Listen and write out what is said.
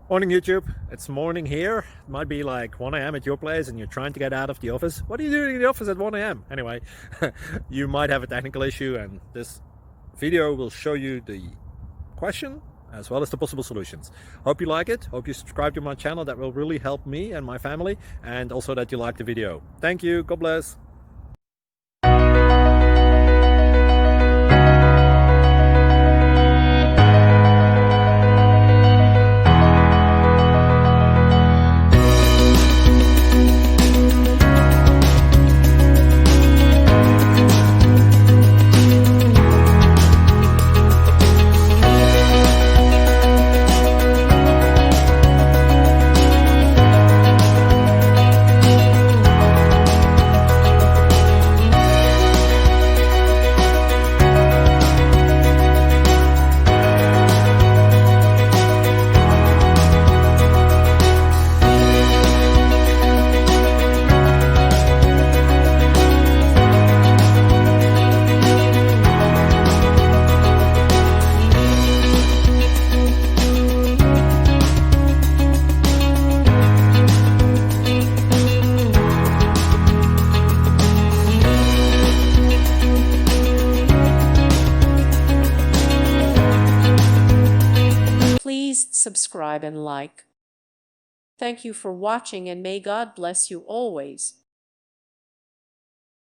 Morning YouTube, it's morning here. It might be like 1 a.m. at your place and you're trying to get out of the office. What are you doing in the office at 1 a.m.? Anyway, you might have a technical issue and this video will show you the question as well as the possible solutions. Hope you like it, hope you subscribe to my channel. That will really help me and my family, and also that you like the video. Thank you, God bless. Please subscribe and like. Thank you for watching, and may God bless you always.